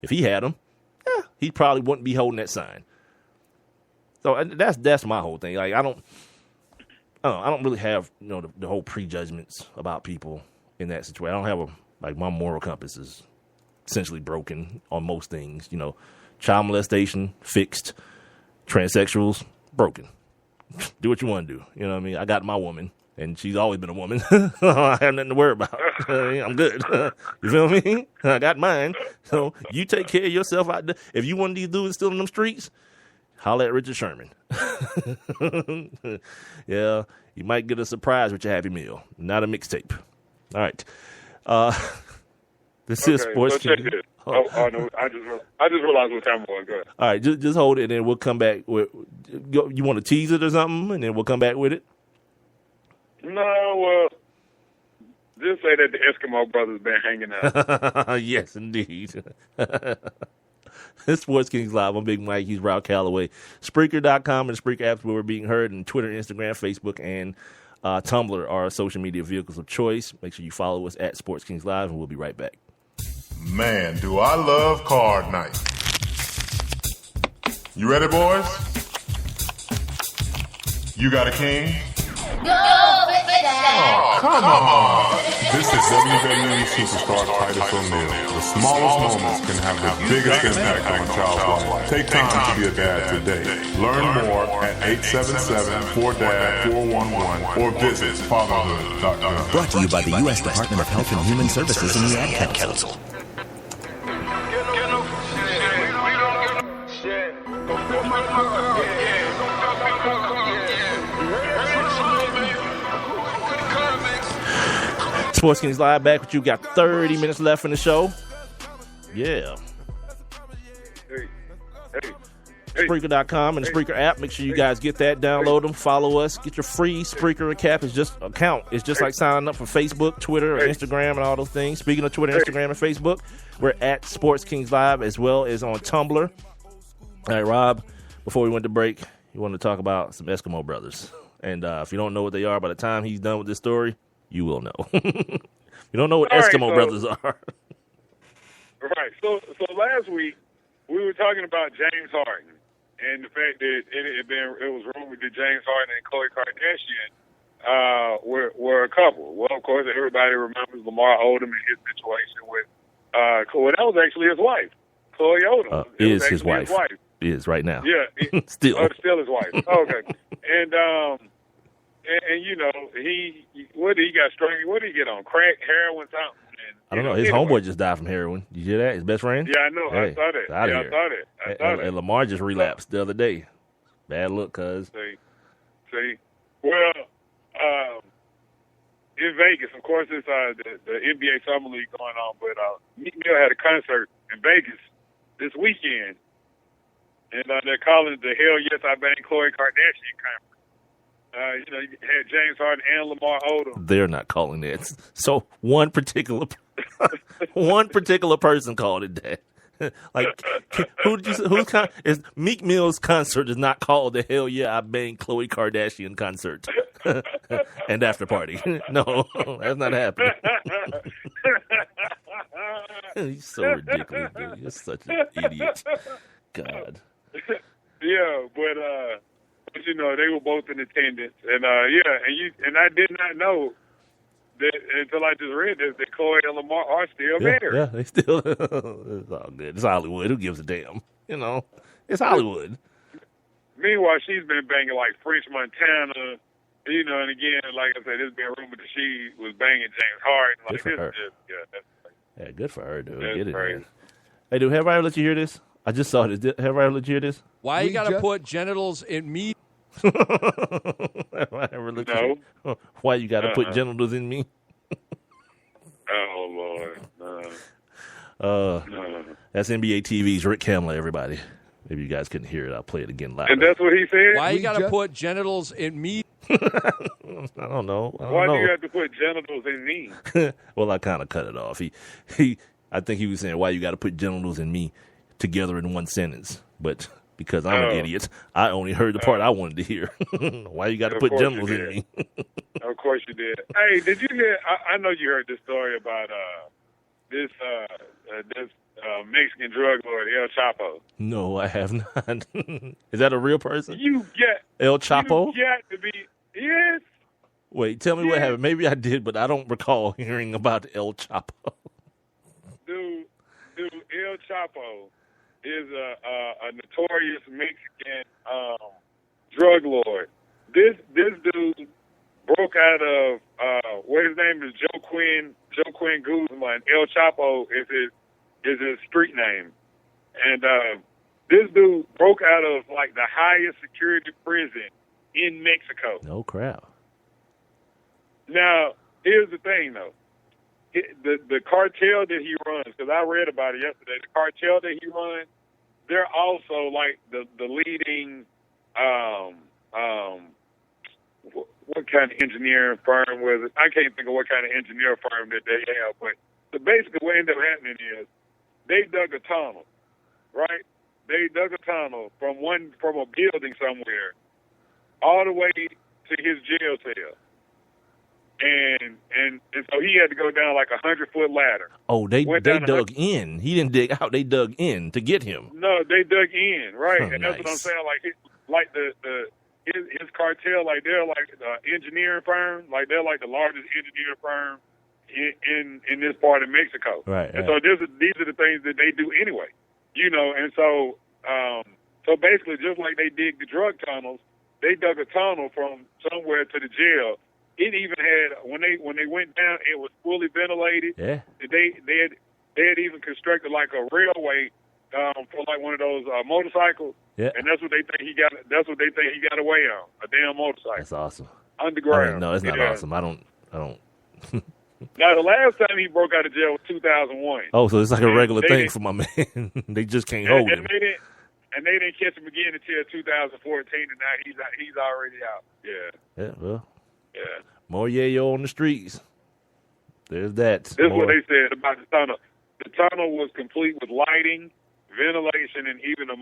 If he had them, he probably wouldn't be holding that sign. So that's my whole thing. Like I don't really have the whole prejudgments about people in that situation. I don't have my moral compass is essentially broken on most things. Child molestation fixed, transsexuals broken. Do what you want to do. You know what I mean? I got my woman, and she's always been a woman. I have nothing to worry about. I'm good. You feel me? I got mine. So you take care of yourself out there. If you one of these dudes still in them streets, holler at Richard Sherman. Yeah, you might get a surprise with your Happy Meal, not a mixtape. All right. This is Sports. So check this. No, I just realized what time it was. Go ahead. All right, just hold it, and then we'll come back with. You want to tease it or something, and then we'll come back with it. No, just say that the Eskimo brothers been hanging out. Yes, indeed. This Sports Kings Live. I'm Big Mike. He's Rob Calloway. Spreaker.com and Spreaker apps where we're being heard, and Twitter, Instagram, Facebook, and Tumblr are our social media vehicles of choice. Make sure you follow us at Sports Kings Live, and we'll be right back. Man, do I love card night. You ready, boys? You got a king? Go, Oh, come on. This is WWE Superstar Titus O'Neil. The smallest moments can have the biggest impact on a child's life. Take time to be a dad today. Learn more at 877-4DAD-411 or visit fatherhood.gov. Brought to you by the U.S. Department of Health and Human Services and the Ad Council. Sports Kings Live back with you. Got 30 minutes left in the show. Yeah. Hey. Spreaker.com and the Spreaker app. Make sure you guys get that. Download them. Follow us. Get your free Spreaker account. It's just like signing up for Facebook, Twitter, or Instagram, and all those things. Speaking of Twitter, Instagram, and Facebook, we're at Sports Kings Live as well as on Tumblr. All right, Rob, before we went to break, you wanted to talk about some Eskimo brothers. And if you don't know what they are by the time he's done with this story, you will know. You don't know what Eskimo brothers are. Right. So last week we were talking about James Harden and the fact that it was rumored that James Harden and Khloe Kardashian were a couple. Well, of course, everybody remembers Lamar Odom and his situation with Khloe. That was actually his wife, Khloe Odom. Is his wife. Is right now. Yeah. Still his wife. Okay. And what did he got strung? What did he get on? Crack, heroin, something? I don't know. His homeboy just died from heroin. You hear that? His best friend? Yeah, I know. Hey, I saw that. I saw that. And Lamar just relapsed the other day. Bad look, cuz. See. Well, in Vegas, of course, it's the NBA Summer League going on, but Meek Mill had a concert in Vegas this weekend, and they're calling it the Hell Yes I Bang Khloe Kardashian conference. You had James Harden and Lamar Odom. They're not calling that. So one particular person called it that. Like, is Meek Mill's concert is not called the Hell Yeah I Bang Khloe Kardashian concert and after party. No, that's not happening. He's so ridiculous, dude. You're such an idiot. God. Yeah, but they were both in attendance, and I did not know that until I just read this that Khloe and Lamar are still married. Yeah, they still. It's all good. It's Hollywood. Who gives a damn? It's Hollywood. Meanwhile, she's been banging like French Montana, and again, like I said, it's been rumored that she was banging James Harden. Good for her. That's Yeah, good for her, dude. That's Get it, crazy. man. Hey, dude, have I ever let you hear this? I just saw this. Have I ever let you hear this? Why you got to put genitals in me? Have I ever let you? Why you got to put genitals in me? Oh, Lord. No. That's NBA TV's Rick Kamla, everybody. Maybe you guys couldn't hear it. I'll play it again live. And that's what he said? Why you got to put genitals in me? I don't know. Why do you have to put genitals in me? Well, I kind of cut it off. I think he was saying, why you got to put genitals and me together in one sentence. But because I'm an idiot, I only heard the part I wanted to hear. Why you got to put genitals in me? Of course you did. Hey, did you hear? I know you heard this story about this Mexican drug lord El Chapo. No, I have not. Is that a real person? You get El Chapo? You got to be. Yes. Wait, tell me what happened. Maybe I did, but I don't recall hearing about El Chapo. Dude, El Chapo is a notorious Mexican drug lord. This dude broke out of what his name is Joe Quinn Guzman. El Chapo is his street name, and this dude broke out of like the highest security prison in Mexico. No crap. Now here's the thing though. The cartel that he runs, because I read about it yesterday, the cartel that he runs, they're also like the leading, what kind of engineering firm was it? I can't think of what kind of engineering firm that they have, but basically what ended up happening is they dug a tunnel, right? They dug a tunnel from a building somewhere all the way to his jail cell. And so he had to go down like 100-foot ladder. Oh, they dug in. He didn't dig out. They dug in to get him. No, they dug in, right? Oh, and that's what I'm saying. Like his cartel, like they're like the engineering firm, like they're like the largest engineering firm in this part of Mexico. Right. And so these are the things that they do anyway, And so so basically, just like they dig the drug tunnels, they dug a tunnel from somewhere to the jail. It even had when they went down, it was fully ventilated. Yeah. They had even constructed like a railway for like one of those motorcycles. Yeah. And that's what they think he got. That's what they think he got away on, a damn motorcycle. That's awesome. Underground. No, it's not awesome. I don't. Now the last time he broke out of jail was 2001. Oh, so it's like a regular thing for my man. They just can't hold him. And they didn't catch him again until 2014, and now he's already out. Yeah. Yeah. Well. Yeah. More yayo on the streets. There's that. This is what they said about the tunnel. The tunnel was complete with lighting, ventilation, and even a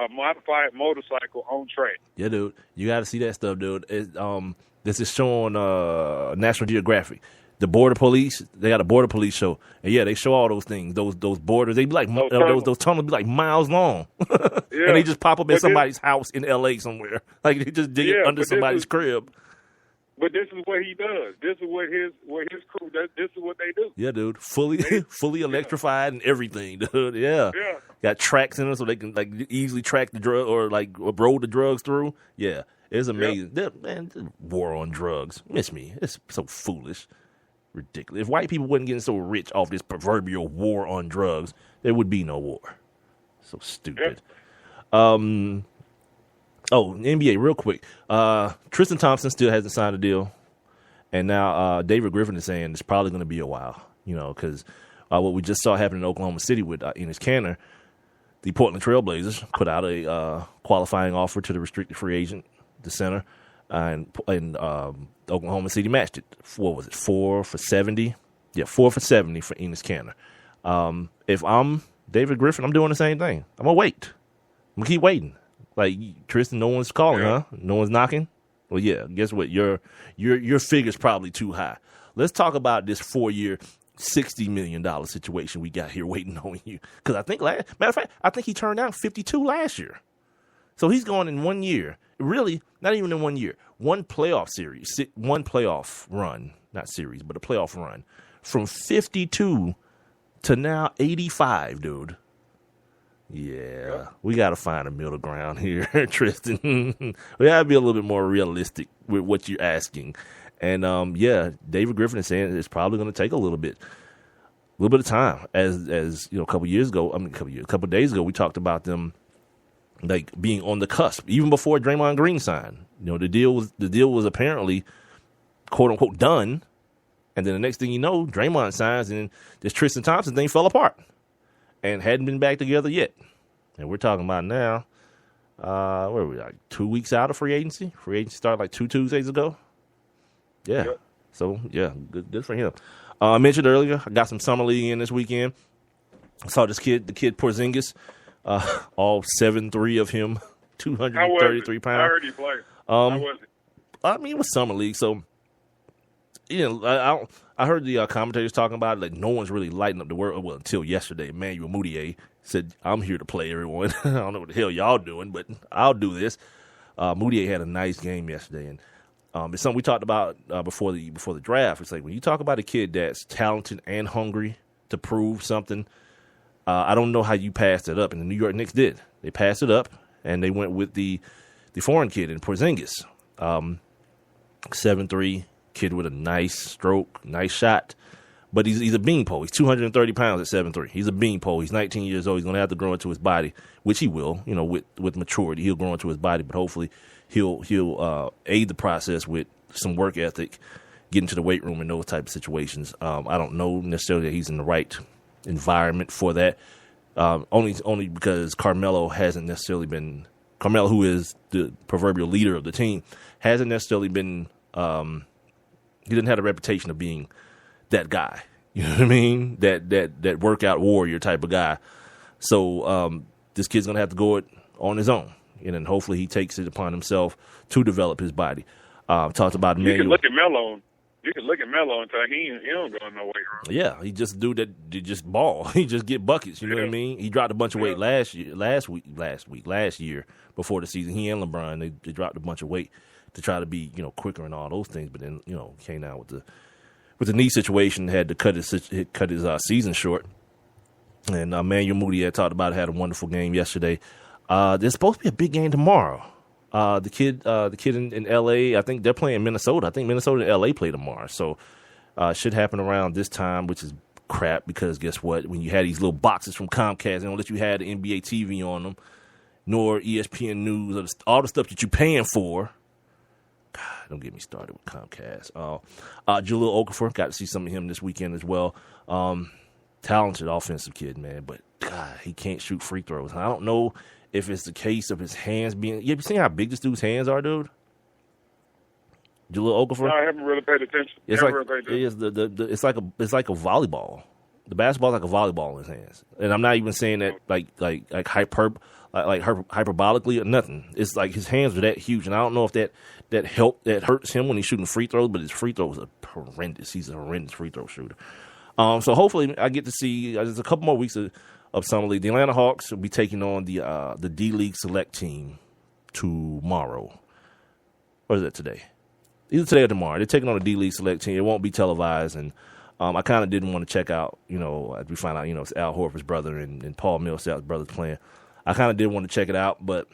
modified motorcycle on track. Yeah, dude. You got to see that stuff, dude. This is showing National Geographic. The border police, they got a border police show. And yeah, they show all those things. Those borders, they be like those tunnels be like miles long. Yeah. And they just pop up in somebody's house in LA somewhere. Like they just dig it under somebody's crib. But this is what he does. This is what his crew does. This is what they do. Yeah, dude. Fully electrified and everything, dude. Yeah. Yeah. Got tracks in them so they can like easily track the drug or like roll the drugs through. Yeah. It's amazing. Yeah. Man, war on drugs. Miss me. It's so foolish. Ridiculous. If white people wasn't getting so rich off this proverbial war on drugs, there would be no war. So stupid. Yeah. NBA, real quick. Tristan Thompson still hasn't signed a deal. And now David Griffin is saying it's probably going to be a while, because what we just saw happen in Oklahoma City with Enes Kanter, the Portland Trailblazers put out a qualifying offer to the restricted free agent, the center, and Oklahoma City matched it. What was it, 4 for $70? Yeah, 4 for $70 for Enes Kanter. If I'm David Griffin, I'm doing the same thing. I'm going to wait. I'm going to keep waiting. Like, Tristan, no one's calling, huh? No one's knocking? Well, yeah, guess what? Your figure's probably too high. Let's talk about this 4-year, $60 million situation we got here waiting on you. Because I think, matter of fact, I think he turned down 52 last year. So he's going in 1 year. Really, not even in 1 year. One playoff run, not series, but a playoff run. From 52 to now 85, dude. Yeah, we got to find a middle ground here, Tristan. We got to be a little bit more realistic with what you're asking. And, David Griffin is saying it's probably going to take a little bit of time. As a couple of days ago, we talked about them like being on the cusp, even before Draymond Green signed. The deal was apparently quote unquote done, and then the next thing you know, Draymond signs, and this Tristan Thompson thing fell apart and hadn't been back together yet. And we're talking about now, where are we, like 2 weeks out of free agency? Free agency started like 2 Tuesdays ago. Yeah. Yep. So yeah, good for him. I mentioned earlier, I got some summer league in this weekend. I saw the kid Porzingis, all 7'3" of him, 233 pounds. I heard he played. How was it? I mean, it was summer league, so I I heard the commentators talking about it, like no one's really lighting up the world. Well, until yesterday, Emmanuel Mudiay said, "I'm here to play, everyone." I don't know what the hell y'all doing, but I'll do this. Mudiay had a nice game yesterday, and it's something we talked about before the draft. It's like when you talk about a kid that's talented and hungry to prove something, I don't know how you passed it up, and the New York Knicks did. They passed it up, and they went with the foreign kid in Porzingis, 7'3". Kid with a nice stroke, nice shot, but he's a beanpole. He's 230 pounds at 7'3". He's a beanpole. He's 19 years old. He's going to have to grow into his body, which he will. With maturity, he'll grow into his body. But hopefully, he'll aid the process with some work ethic, get into the weight room in those type of situations. I don't know necessarily that he's in the right environment for that. Only because Carmelo hasn't necessarily been Carmelo, who is the proverbial leader of the team, hasn't necessarily been. He didn't have a reputation of being that guy. You know what I mean? That workout warrior type of guy. So this kid's gonna have to go it on his own, and then hopefully he takes it upon himself to develop his body. Talked about You can look at Melo. You can look at Melo and tell he don't go in no weight room. Yeah, he just do that. He just ball. He just get buckets. You know what I mean? He dropped a bunch of weight last year before the season. He and LeBron they dropped a bunch of weight to try to be quicker and all those things. But then came out with the knee situation, had to cut his season short. And Emmanuel Mudiay talked about it, had a wonderful game yesterday. There's supposed to be a big game tomorrow. The kid in L.A., I think they're playing Minnesota. I think Minnesota and L.A. play tomorrow. So it should happen around this time, which is crap because guess what? When you had these little boxes from Comcast, they don't let you have the NBA TV on them, nor ESPN News, or all the stuff that you're paying for. God, don't get me started with Comcast. Jahlil Okafor, got to see some of him this weekend as well. Talented offensive kid, man, but God, he can't shoot free throws. I don't know if it's the case of his hands being. You seen how big this dude's hands are, dude? Jahlil Okafor. No, I haven't really paid attention. It's it's like a volleyball. The basketball's like a volleyball in his hands, and I'm not even saying that like hyperbolically or nothing. It's like his hands are that huge, and I don't know if that hurts him when he's shooting free throws, but his free throws are horrendous. He's a horrendous free throw shooter. So hopefully I get to see. There's a couple more weeks of summer league. The Atlanta Hawks will be taking on the D League Select team tomorrow, or is that today? Either today or tomorrow. They're taking on the D League Select team. It won't be televised, and I kind of didn't want to check out. As we find out, it's Al Horford's brother and Paul Millsap's brother's playing. I kind of did want to check it out, but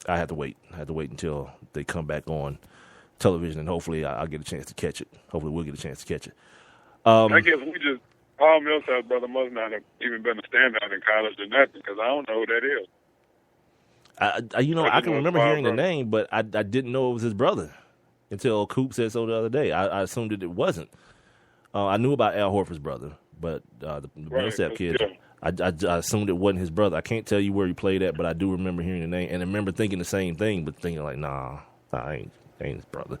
I had to wait. I had to wait until they come back on television, and hopefully I'll get a chance to catch it. Hopefully we'll get a chance to catch it. I guess Paul Millsap's brother must not have even been a standout in college or nothing, because I don't know who that is. I can remember hearing the name, but I didn't know it was his brother until Coop said so the other day. I assumed that it wasn't. I knew about Al Horford's brother, but the Millsap kid, I assumed it wasn't his brother. I can't tell you where he played at, but I do remember hearing the name, and I remember thinking the same thing, but thinking like, nah, I ain't his brother.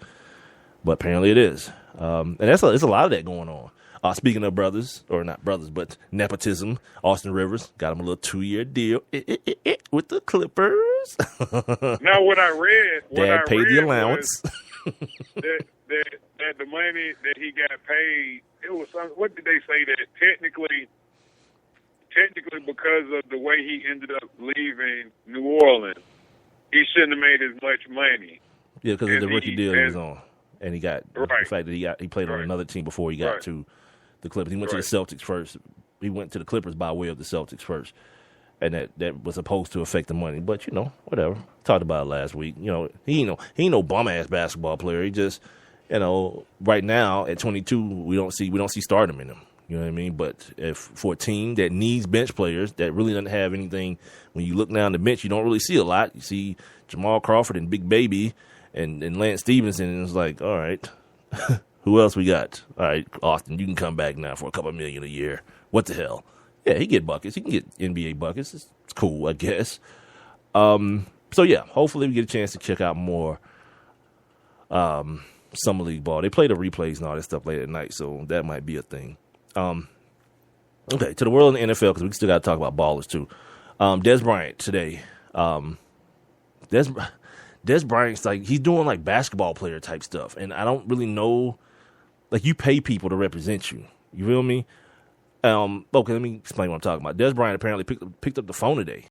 But apparently it is. And there's a lot of that going on. Speaking of brothers, or not brothers, but nepotism, Austin Rivers got him a little 2-year deal with the Clippers. Now, what I read, Dad paid the allowance. that the money that he got paid, it was what did they say, that technically because of the way he ended up leaving New Orleans, he shouldn't have made as much money. Yeah, because of the rookie deal he was on, and he got the fact that he played on another team before he got to the Clippers. He went to the Celtics first. He went to the Clippers by way of the Celtics first, and that was supposed to affect the money. But whatever. Talked about it last week. He ain't no bum ass basketball player. He just right now at 22 we don't see stardom in him. You know what I mean? But if for a team that needs bench players that really doesn't have anything, when you look down the bench, you don't really see a lot. You see Jamal Crawford and Big Baby and Lance Stevenson, and it's like, all right, who else we got? All right, Austin, you can come back now for a couple $1 million a year. What the hell? Yeah, he get buckets. He can get NBA buckets. It's cool, I guess. So yeah, hopefully we get a chance to check out more summer league ball. They play the replays and all that stuff late at night, so that might be a thing. Okay, to the world of the NFL, because we still got to talk about ballers too. Dez Bryant today. Dez Bryant's like, he's doing like basketball player type stuff, and I don't really know Like, you pay people to represent you. You feel me? Okay, let me explain what I'm talking about. Dez Bryant apparently picked up the phone today